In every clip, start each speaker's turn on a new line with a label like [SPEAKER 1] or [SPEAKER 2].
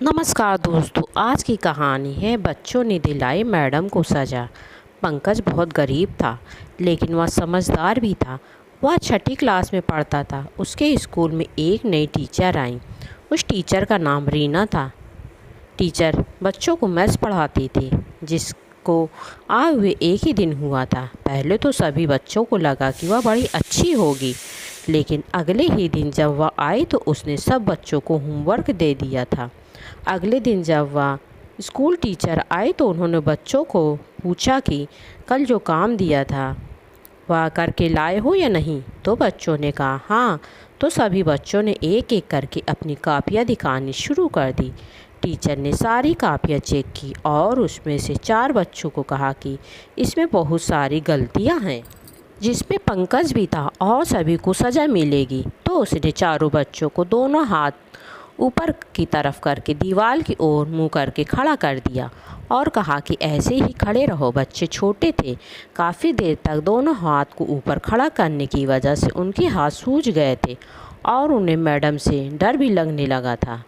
[SPEAKER 1] नमस्कार दोस्तों, आज की कहानी है बच्चों ने दिलाई मैडम को सज़ा। पंकज बहुत गरीब था, लेकिन वह समझदार भी था। वह छठी क्लास में पढ़ता था। उसके स्कूल में एक नई टीचर आई। उस टीचर का नाम रीना था। टीचर बच्चों को मैथ्स पढ़ाती थी, जिसको आए हुए एक ही दिन हुआ था। पहले तो सभी बच्चों को लगा कि वह बड़ी अच्छी होगी, लेकिन अगले ही दिन जब वह आई तो उसने सब बच्चों को होमवर्क दे दिया था। अगले दिन जब वह स्कूल टीचर आए तो उन्होंने बच्चों को पूछा कि कल जो काम दिया था वह करके लाए हो या नहीं। तो बच्चों ने कहा हाँ। तो सभी बच्चों ने एक एक करके अपनी कापियाँ दिखानी शुरू कर दी। टीचर ने सारी कापियाँ चेक की और उसमें से 4 बच्चों को कहा कि इसमें बहुत सारी गलतियाँ हैं, जिसमें पंकज भी था और सभी को सज़ा मिलेगी। तो उसने चारों बच्चों को दोनों हाथ ऊपर की तरफ करके दीवार की ओर मुंह करके खड़ा कर दिया और कहा कि ऐसे ही खड़े रहो। बच्चे छोटे थे, काफ़ी देर तक दोनों हाथ को ऊपर खड़ा करने की वजह से उनके हाथ सूज गए थे और उन्हें मैडम से डर भी लगने लगा था।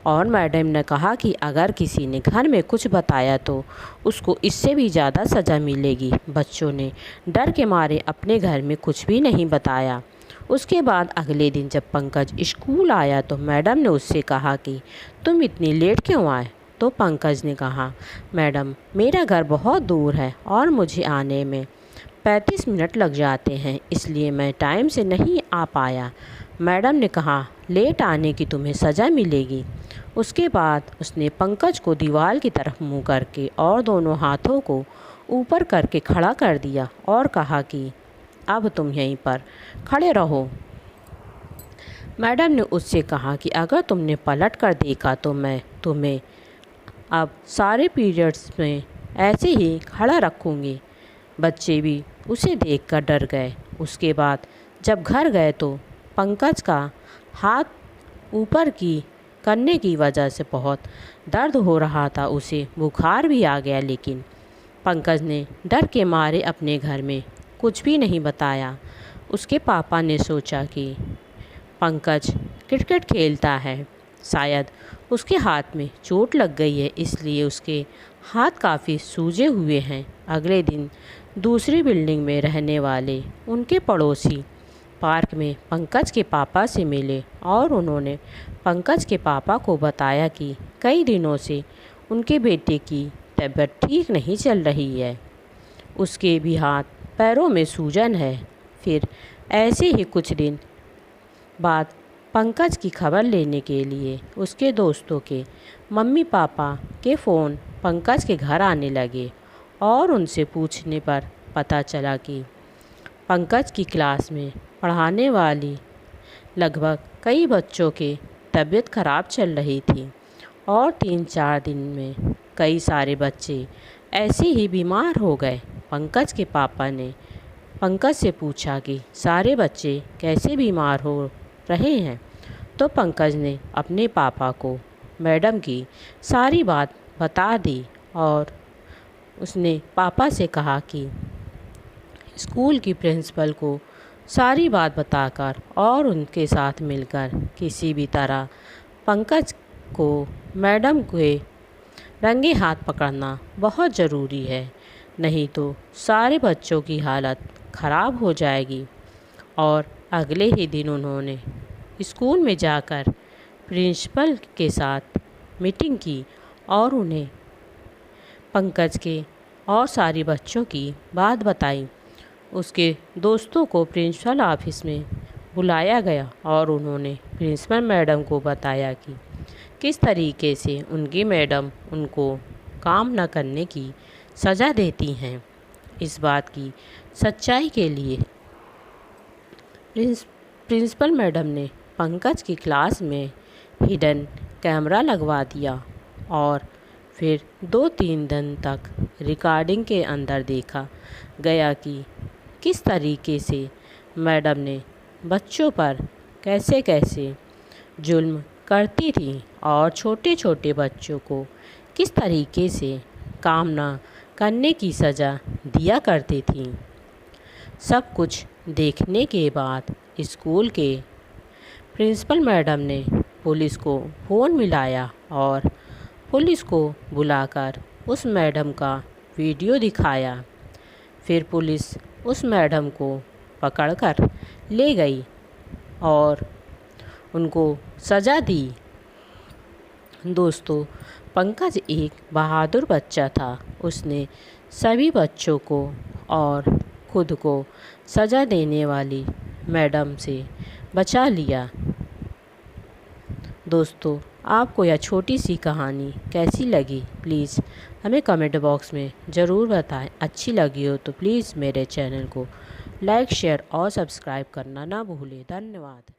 [SPEAKER 1] और मैडम ने कहा कि अगर किसी ने घर में कुछ बताया तो उसको इससे भी ज़्यादा सज़ा मिलेगी। बच्चों ने डर के मारे अपने घर में कुछ भी नहीं बताया। उसके बाद अगले दिन जब पंकज स्कूल आया तो मैडम ने उससे कहा कि तुम इतनी लेट क्यों आए। तो पंकज ने कहा, मैडम मेरा घर बहुत दूर है और मुझे आने में 35 मिनट लग जाते हैं, इसलिए मैं टाइम से नहीं आ पाया। मैडम ने कहा, लेट आने की तुम्हें सज़ा मिलेगी। उसके बाद उसने पंकज को दीवार की तरफ मुँह करके और दोनों हाथों को ऊपर करके खड़ा कर दिया और कहा कि अब तुम यहीं पर खड़े रहो। मैडम ने उससे कहा कि अगर तुमने पलट कर देखा तो मैं तुम्हें अब सारे पीरियड्स में ऐसे ही खड़ा रखूँगी। बच्चे भी उसे देखकर डर गए। उसके बाद जब घर गए तो पंकज का हाथ ऊपर की करने की वजह से बहुत दर्द हो रहा था। उसे बुखार भी आ गया, लेकिन पंकज ने डर के मारे अपने घर में कुछ भी नहीं बताया। उसके पापा ने सोचा कि पंकज क्रिकेट खेलता है, शायद उसके हाथ में चोट लग गई है, इसलिए उसके हाथ काफ़ी सूजे हुए हैं। अगले दिन दूसरी बिल्डिंग में रहने वाले उनके पड़ोसी पार्क में पंकज के पापा से मिले और उन्होंने पंकज के पापा को बताया कि कई दिनों से उनके बेटे की तबीयत ठीक नहीं चल रही है। उसके भी हाथ पैरों में सूजन है। फिर ऐसे ही कुछ दिन बाद पंकज की खबर लेने के लिए उसके दोस्तों के मम्मी पापा के फ़ोन पंकज के घर आने लगे और उनसे पूछने पर पता चला कि पंकज की क्लास में पढ़ाने वाली लगभग कई बच्चों की तबीयत खराब चल रही थी और 3-4 दिन में कई सारे बच्चे ऐसे ही बीमार हो गए। पंकज के पापा ने पंकज से पूछा कि सारे बच्चे कैसे बीमार हो रहे हैं। तो पंकज ने अपने पापा को मैडम की सारी बात बता दी और उसने पापा से कहा कि स्कूल की प्रिंसिपल को सारी बात बताकर और उनके साथ मिलकर किसी भी तरह पंकज को मैडम के रंगे हाथ पकड़ना बहुत ज़रूरी है, नहीं तो सारे बच्चों की हालत ख़राब हो जाएगी। और अगले ही दिन उन्होंने स्कूल में जाकर प्रिंसिपल के साथ मीटिंग की और उन्हें पंकज के और सारी बच्चों की बात बताई। उसके दोस्तों को प्रिंसिपल ऑफिस में बुलाया गया और उन्होंने प्रिंसिपल मैडम को बताया कि किस तरीके से उनकी मैडम उनको काम न करने की सज़ा देती हैं। इस बात की सच्चाई के लिए प्रिंसिपल मैडम ने पंकज की क्लास में हिडन कैमरा लगवा दिया और फिर 2-3 दिन तक रिकॉर्डिंग के अंदर देखा गया कि किस तरीके से मैडम ने बच्चों पर कैसे कैसे जुल्म करती थी और छोटे छोटे बच्चों को किस तरीके से काम न करने की सज़ा दिया करती थी। सब कुछ देखने के बाद स्कूल के प्रिंसिपल मैडम ने पुलिस को फ़ोन मिलाया और पुलिस को बुलाकर उस मैडम का वीडियो दिखाया। फिर पुलिस उस मैडम को पकड़कर ले गई और उनको सज़ा दी। दोस्तों, पंकज एक बहादुर बच्चा था। उसने सभी बच्चों को और खुद को सज़ा देने वाली मैडम से बचा लिया। दोस्तों, आपको यह छोटी सी कहानी कैसी लगी प्लीज़ हमें कमेंट बॉक्स में ज़रूर बताएं। अच्छी लगी हो तो प्लीज़ मेरे चैनल को लाइक, शेयर और सब्सक्राइब करना ना भूलें। धन्यवाद।